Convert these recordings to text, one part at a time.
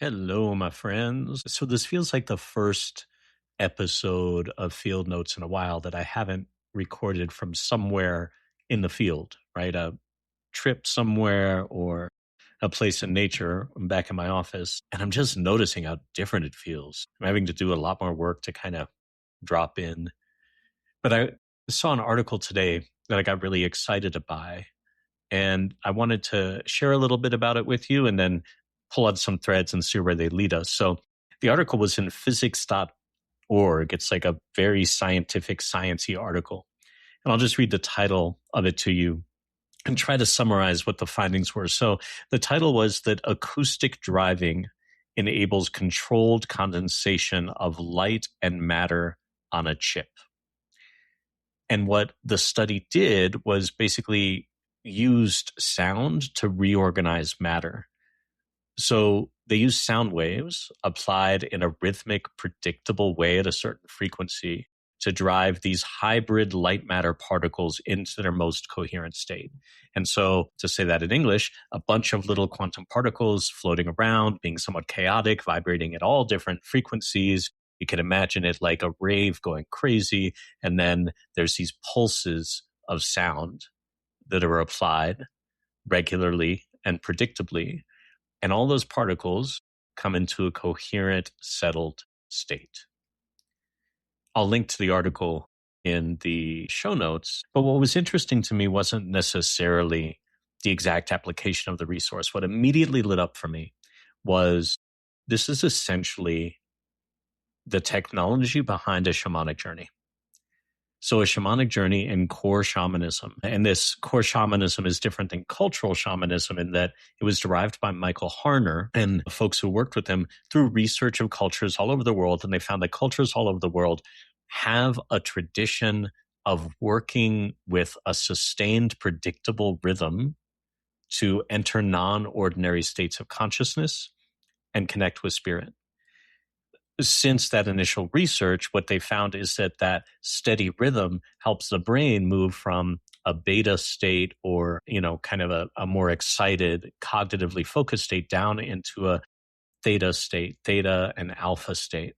Hello, my friends. So, this feels like the first episode of Field Notes in a while that I haven't recorded from somewhere in the field, right? A trip somewhere or a place in nature. I'm back in my office and I'm just noticing how different it feels. I'm having to do a lot more work to kind of drop in. But I saw an article today that I got really excited by, and I wanted to share a little bit about it with you and then pull out some threads and see where they lead us. So the article was in physics.org. It's like a very scientific, sciencey article. And I'll just read the title of it to you and try to summarize what the findings were. So the title was that acoustic driving enables controlled condensation of light and matter on a chip. And what the study did was basically used sound to reorganize matter. So they used sound waves applied in a rhythmic, predictable way at a certain frequency to drive these hybrid light matter particles into their most coherent state. And so, to say that in English, a bunch of little quantum particles floating around, being somewhat chaotic, vibrating at all different frequencies. You can imagine it like a rave going crazy. And then there's these pulses of sound that are applied regularly and predictably. And all those particles come into a coherent, settled state. I'll link to the article in the show notes. But what was interesting to me wasn't necessarily the exact application of the resource. What immediately lit up for me was this is essentially the technology behind a shamanic journey. So a shamanic journey in core shamanism. And this core shamanism is different than cultural shamanism in that it was derived by Michael Harner and folks who worked with him through research of cultures all over the world. And they found that cultures all over the world have a tradition of working with a sustained, predictable rhythm to enter non-ordinary states of consciousness and connect with spirit. Since that initial research, what they found is that that steady rhythm helps the brain move from a beta state or, kind of a more excited, cognitively focused state down into a theta state, theta and alpha state,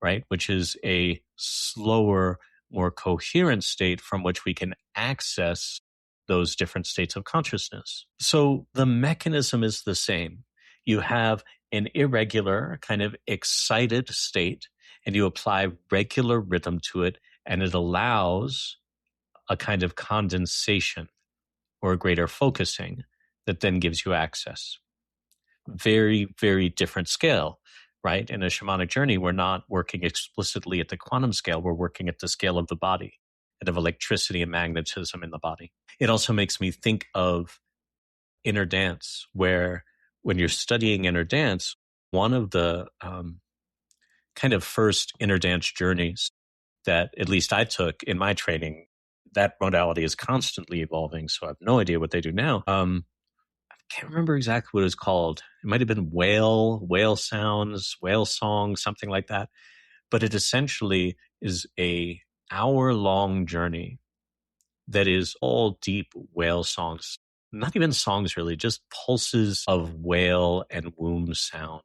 right? Which is a slower, more coherent state from which we can access those different states of consciousness. So the mechanism is the same. You have an irregular kind of excited state and you apply regular rhythm to it and it allows a kind of condensation or a greater focusing that then gives you access. Very, very different scale, right? In a shamanic journey, we're not working explicitly at the quantum scale. We're working at the scale of the body and of electricity and magnetism in the body. It also makes me think of inner dance, where when you're studying inner dance, one of the kind of first inner dance journeys that at least I took in my training, that modality is constantly evolving. So I have no idea what they do now. I can't remember exactly what it was called. It might have been whale sounds, whale song, something like that. But it essentially is a hour-long journey that is all deep whale songs. Not even songs really, just pulses of whale and womb sound.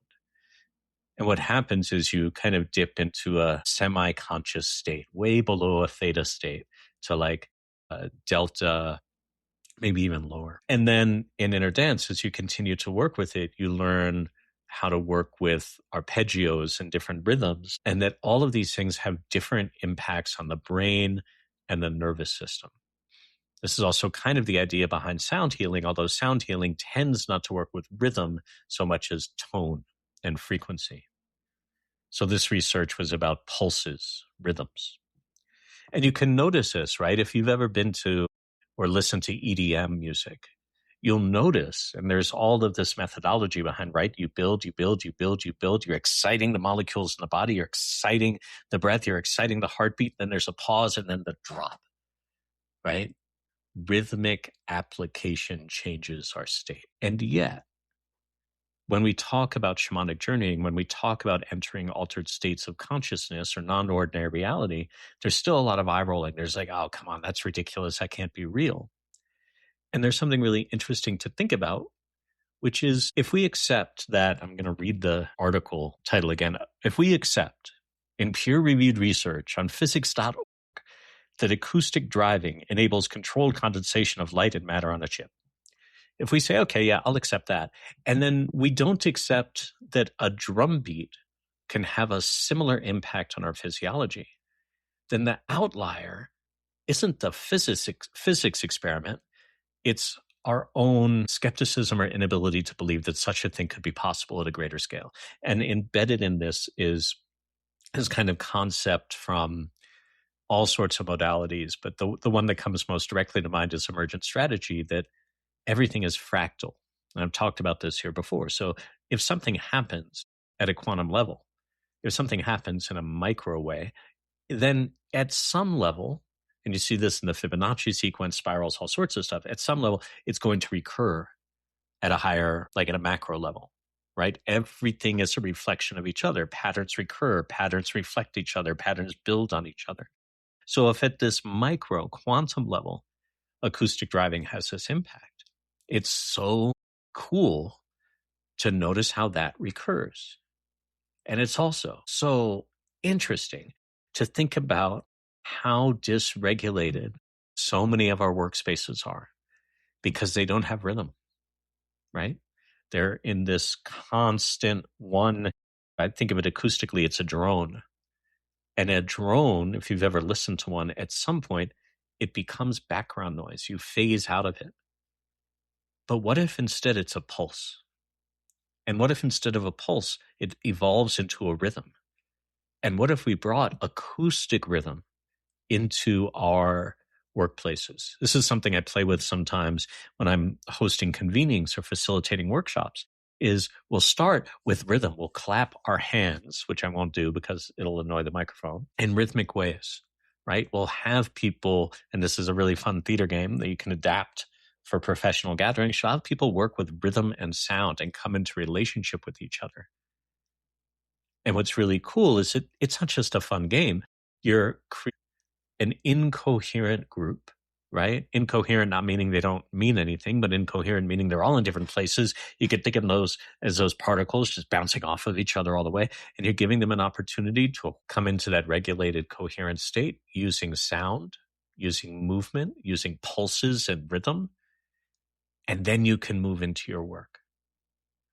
And what happens is you kind of dip into a semi-conscious state, way below a theta state to like a delta, maybe even lower. And then in inner dance, as you continue to work with it, you learn how to work with arpeggios and different rhythms, and that all of these things have different impacts on the brain and the nervous system. This is also kind of the idea behind sound healing, although sound healing tends not to work with rhythm so much as tone and frequency. So this research was about pulses, rhythms. And you can notice this, right? If you've ever been to or listened to EDM music, you'll notice, and there's all of this methodology behind, right? You build, you're exciting the molecules in the body, you're exciting the breath, you're exciting the heartbeat, then there's a pause and then the drop, right? Rhythmic application changes our state. And yet, when we talk about shamanic journeying, when we talk about entering altered states of consciousness or non-ordinary reality, there's still a lot of eye rolling. There's like, oh, come on, that's ridiculous. That can't be real. And there's something really interesting to think about, which is if we accept that, I'm going to read the article title again. If we accept in peer-reviewed research on physics.org that acoustic driving enables controlled condensation of light and matter on a chip. If we say, okay, yeah, I'll accept that, and then we don't accept that a drum beat can have a similar impact on our physiology, then the outlier isn't the physics experiment. It's our own skepticism or inability to believe that such a thing could be possible at a greater scale. And embedded in this is this kind of concept from all sorts of modalities, but the one that comes most directly to mind is emergent strategy, that everything is fractal. And I've talked about this here before. So if something happens at a quantum level, if something happens in a micro way, then at some level, and you see this in the Fibonacci sequence, spirals, all sorts of stuff, at some level, it's going to recur at a higher, like at a macro level, right? Everything is a reflection of each other. Patterns recur, patterns reflect each other, patterns build on each other. So if at this micro quantum level, acoustic driving has this impact, it's so cool to notice how that recurs. And it's also so interesting to think about how dysregulated so many of our workspaces are because they don't have rhythm, right? They're in this constant one. I think of it acoustically, it's a drone. And a drone, if you've ever listened to one, at some point, it becomes background noise. You phase out of it. But what if instead it's a pulse? And what if instead of a pulse, it evolves into a rhythm? And what if we brought acoustic rhythm into our workplaces? This is something I play with sometimes when I'm hosting convenings or facilitating workshops, is we'll start with rhythm. We'll clap our hands, which I won't do because it'll annoy the microphone, in rhythmic ways, right? We'll have people, and this is a really fun theater game that you can adapt for professional gatherings. You'll have people work with rhythm and sound and come into relationship with each other. And what's really cool is it's not just a fun game. You're creating an incoherent group, right? Incoherent, not meaning they don't mean anything, but incoherent meaning they're all in different places. You could think of those as those particles just bouncing off of each other all the way. And you're giving them an opportunity to come into that regulated, coherent state using sound, using movement, using pulses and rhythm. And then you can move into your work.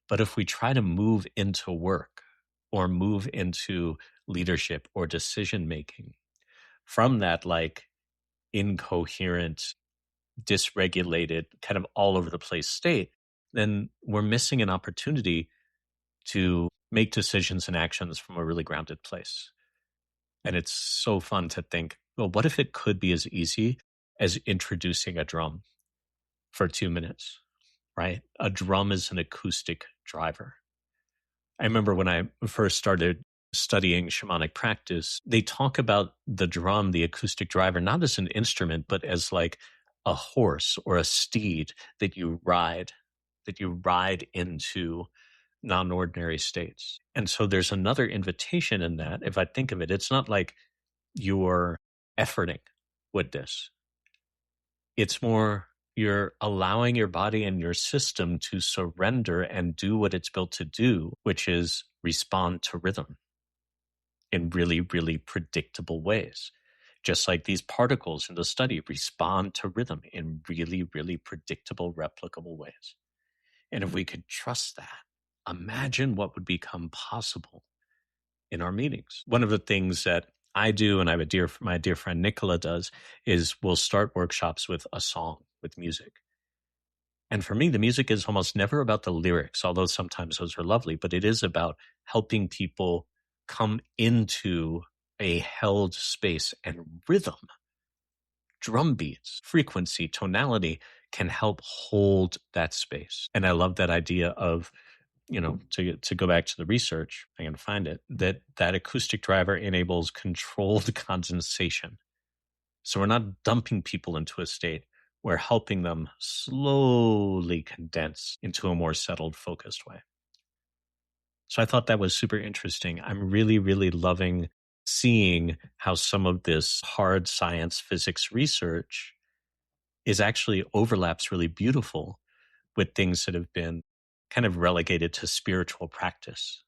But if we try to move into work or move into leadership or decision making from that like incoherent, dysregulated, kind of all over the place state, then we're missing an opportunity to make decisions and actions from a really grounded place. And it's so fun to think, well, what if it could be as easy as introducing a drum for 2 minutes, right? A drum is an acoustic driver. I remember when I first started studying shamanic practice, they talk about the drum, the acoustic driver, not as an instrument, but as like a horse or a steed that you ride into non-ordinary states. And so there's another invitation in that. If I think of it, it's not like you're efforting with this. It's more you're allowing your body and your system to surrender and do what it's built to do, which is respond to rhythm in really, really predictable ways. Just like these particles in the study respond to rhythm in really, really predictable, replicable ways. And if we could trust that, imagine what would become possible in our meetings. One of the things that I do, and I have my dear friend Nicola does, is we'll start workshops with a song, with music. And for me, the music is almost never about the lyrics, although sometimes those are lovely, but it is about helping people come into a held space, and rhythm, drum beats, frequency, tonality can help hold that space. And I love that idea of, to go back to the research, I can find it, that acoustic driver enables controlled condensation. So we're not dumping people into a state. We're helping them slowly condense into a more settled, focused way. So I thought that was super interesting. I'm really, really loving seeing how some of this hard science physics research is actually overlaps really beautiful with things that have been kind of relegated to spiritual practice.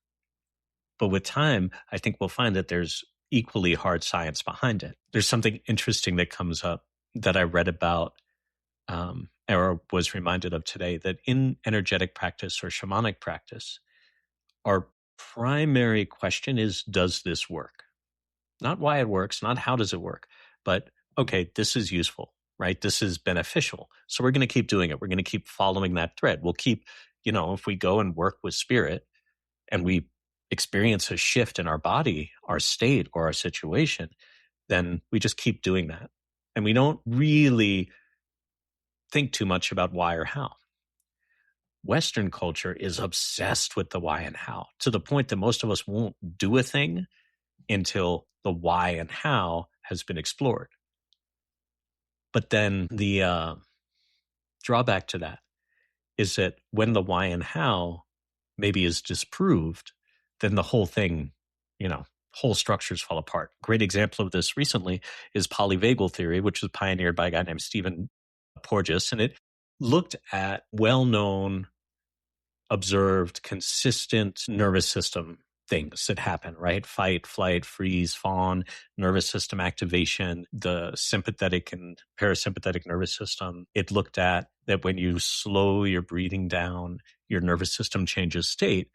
But with time, I think we'll find that there's equally hard science behind it. There's something interesting that comes up that I read about or was reminded of today, that in energetic practice or shamanic practice, our primary question is, does this work? Not why it works, not how does it work, but okay, this is useful, right? This is beneficial. So we're going to keep doing it. We're going to keep following that thread. We'll keep, if we go and work with spirit and we experience a shift in our body, our state, or our situation, then we just keep doing that. And we don't really think too much about why or how. Western culture is obsessed with the why and how, to the point that most of us won't do a thing until the why and how has been explored. But then the drawback to that is that when the why and how maybe is disproved, then the whole thing, whole structures fall apart. Great example of this recently is polyvagal theory, which was pioneered by a guy named Stephen Porges, and it looked at well-known, observed, consistent nervous system things that happen, right? Fight, flight, freeze, fawn, nervous system activation, the sympathetic and parasympathetic nervous system. It looked at that when you slow your breathing down, your nervous system changes state.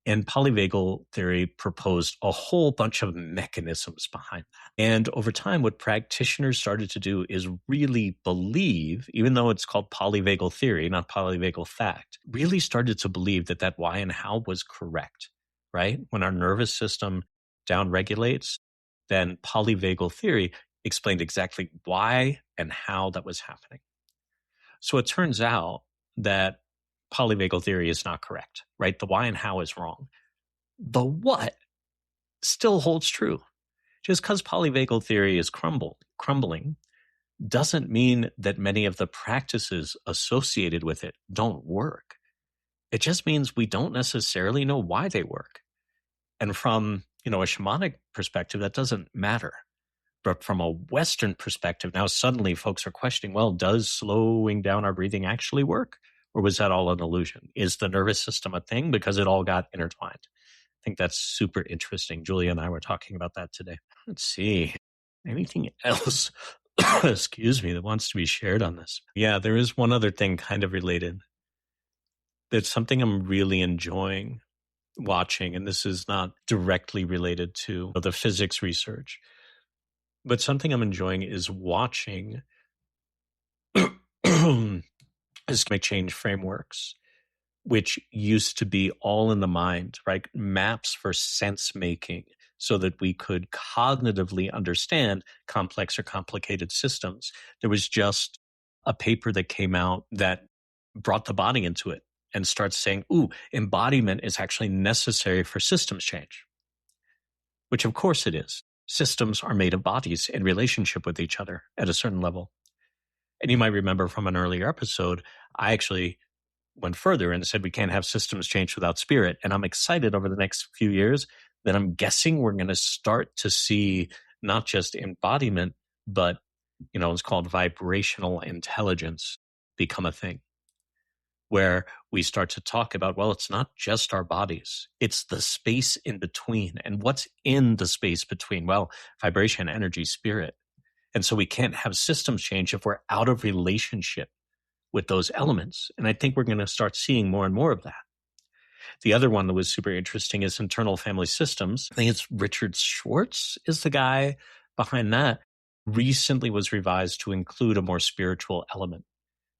And polyvagal theory proposed a whole bunch of mechanisms behind that. And over time, what practitioners started to do is really believe, even though it's called polyvagal theory, not polyvagal fact, really started to believe that why and how was correct, right? When our nervous system downregulates, then polyvagal theory explained exactly why and how that was happening. So it turns out that polyvagal theory is not correct, right? The why and how is wrong. The what still holds true. Just because polyvagal theory is crumbling doesn't mean that many of the practices associated with it don't work. It just means we don't necessarily know why they work. And from, a shamanic perspective, that doesn't matter. But from a Western perspective, now suddenly folks are questioning, well, does slowing down our breathing actually work? Or was that all an illusion? Is the nervous system a thing? Because it all got intertwined. I think that's super interesting. Julia and I were talking about that today. Let's see. Anything else, excuse me, that wants to be shared on this? Yeah, there is one other thing kind of related. That's something I'm really enjoying watching, and this is not directly related to the physics research, but something I'm enjoying is watching climate change frameworks, which used to be all in the mind, right? Maps for sense making so that we could cognitively understand complex or complicated systems. There was just a paper that came out that brought the body into it and starts saying, embodiment is actually necessary for systems change, which of course it is. Systems are made of bodies in relationship with each other at a certain level. And you might remember from an earlier episode, I actually went further and said we can't have systems change without spirit. And I'm excited over the next few years that I'm guessing we're going to start to see not just embodiment, but, it's called vibrational intelligence become a thing, where we start to talk about, well, it's not just our bodies, it's the space in between. And what's in the space between? Well, vibration, energy, spirit. And so we can't have systems change if we're out of relationship with those elements. And I think we're going to start seeing more and more of that. The other one that was super interesting is internal family systems. I think it's Richard Schwartz is the guy behind that. Recently was revised to include a more spiritual element,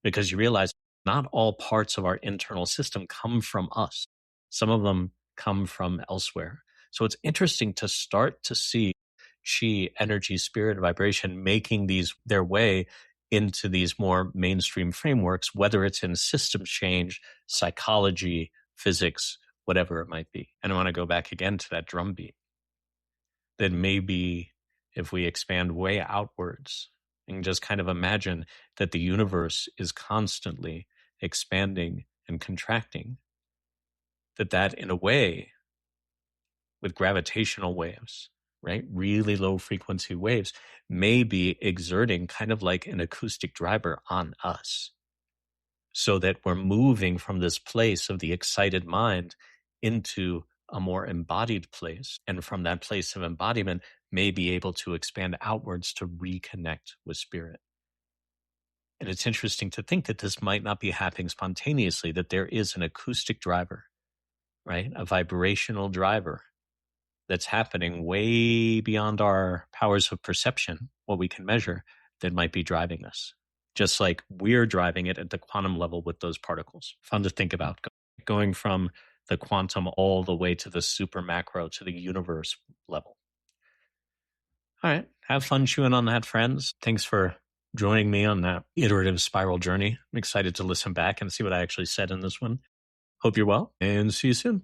because you realize not all parts of our internal system come from us. Some of them come from elsewhere. So it's interesting to start to see chi, energy, spirit, vibration making these their way into these more mainstream frameworks, whether it's in systems change, psychology, physics, whatever it might be. And I want to go back again to that drumbeat. That maybe if we expand way outwards and just kind of imagine that the universe is constantly expanding and contracting, that in a way, with gravitational waves, right, really low frequency waves, may be exerting kind of like an acoustic driver on us. so that we're moving from this place of the excited mind into a more embodied place. And from that place of embodiment, may be able to expand outwards to reconnect with spirit. And it's interesting to think that this might not be happening spontaneously, that there is an acoustic driver, right? A vibrational driver that's happening way beyond our powers of perception, what we can measure, that might be driving us. Just like we're driving it at the quantum level with those particles. Fun to think about, going from the quantum all the way to the super macro, to the universe level. All right. Have fun chewing on that, friends. Thanks for joining me on that iterative spiral journey. I'm excited to listen back and see what I actually said in this one. Hope you're well, and see you soon.